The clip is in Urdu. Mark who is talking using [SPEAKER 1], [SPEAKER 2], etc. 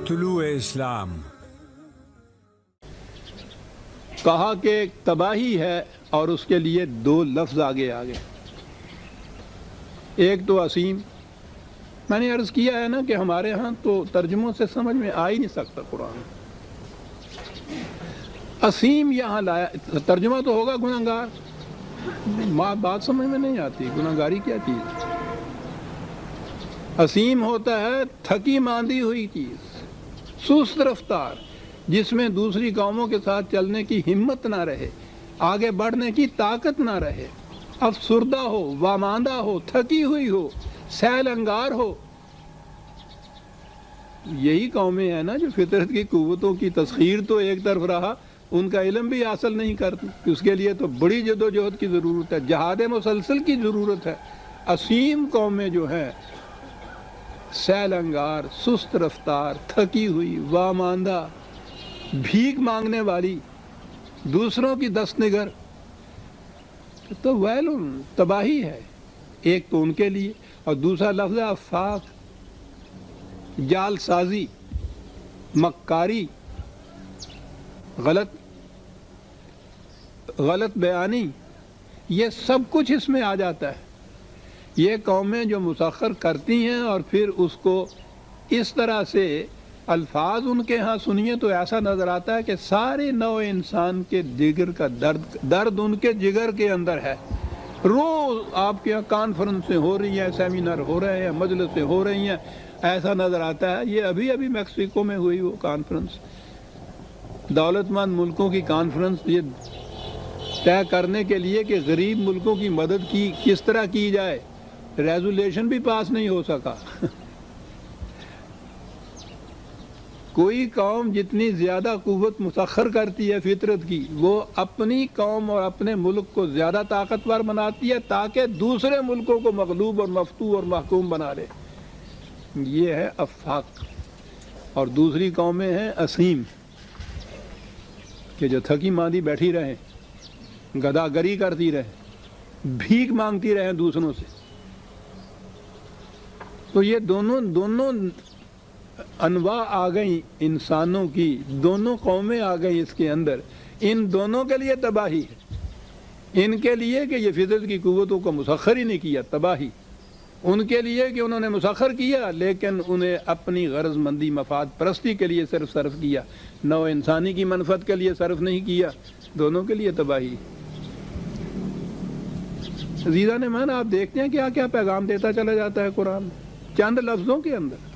[SPEAKER 1] طلوع اسلام
[SPEAKER 2] کہا کہ تباہی ہے اور اس کے لیے دو لفظ آگے ایک تو عظیم. میں نے عرض کیا ہے نا کہ ہمارے ہاں تو ترجموں سے سمجھ میں آ ہی نہیں سکتا قرآن. عظیم یہاں لایا, ترجمہ تو ہوگا گنہگار. بات سمجھ میں نہیں آتی, گنہگاری کیا چیز. عظیم ہوتا ہے تھکی ماندی ہوئی چیز, سست رفتار, جس میں دوسری قوموں کے ساتھ چلنے کی ہمت نہ رہے, آگے بڑھنے کی طاقت نہ رہے, افسردہ ہو, واماندہ ہو, تھکی ہوئی ہو, سیل انگار ہو. یہی قومیں ہیں نا جو فطرت کی قوتوں کی تسخیر تو ایک طرف رہا, ان کا علم بھی حاصل نہیں کرتی. اس کے لیے تو بڑی جد و جہد کی ضرورت ہے, جہاد مسلسل کی ضرورت ہے. عظیم قومیں جو ہیں سیل انگار, سست رفتار, تھکی ہوئی, واماندہ, بھیک مانگنے والی, دوسروں کی دست نگر, تو ویل تباہی ہے. ایک تو ان کے لیے, اور دوسرا لفظ ہے افاق, جال سازی, مکاری, غلط بیانی, یہ سب کچھ اس میں آ جاتا ہے. یہ قومیں جو مسخر کرتی ہیں اور پھر اس کو اس طرح سے الفاظ ان کے ہاں سنیے تو ایسا نظر آتا ہے کہ سارے نوع انسان کے جگر کا درد ان کے جگر کے اندر ہے. روز آپ کے یہاں کانفرنسیں ہو رہی ہیں, سیمینار ہو رہے ہیں, مجلسیں ہو رہی ہیں, ایسا نظر آتا ہے. یہ ابھی میکسیکو میں ہوئی وہ کانفرنس, دولت مند ملکوں کی کانفرنس, یہ طے کرنے کے لیے کہ غریب ملکوں کی مدد کی کس طرح کی جائے. ریزولیشن بھی پاس نہیں ہو سکا. کوئی قوم جتنی زیادہ قوت مسخر کرتی ہے فطرت کی, وہ اپنی قوم اور اپنے ملک کو زیادہ طاقتور بناتی ہے تاکہ دوسرے ملکوں کو مغلوب اور مفتو اور محکوم بنا لے. یہ ہے افاق. اور دوسری قومیں ہیں عظیم, کہ جو تھکی ماندی بیٹھی رہیں, گداگری کرتی رہیں, بھیک مانگتی رہیں دوسروں سے. تو یہ دونوں انواع آ گئیں انسانوں کی, دونوں قومیں آ گئیں اس کے اندر. ان دونوں کے لیے تباہی ہے. ان کے لیے کہ یہ فطرت کی قوتوں کو مسخر ہی نہیں کیا, تباہی. ان کے لیے کہ انہوں نے مسخر کیا لیکن انہیں اپنی غرض مندی مفاد پرستی کے لیے صرف کیا, نوع انسانی کی منفعت کے لیے صرف نہیں کیا. دونوں کے لیے تباہی. عزیزان من, آپ دیکھتے ہیں کیا کیا پیغام دیتا چلا جاتا ہے قرآن چند لفظوں کے اندر.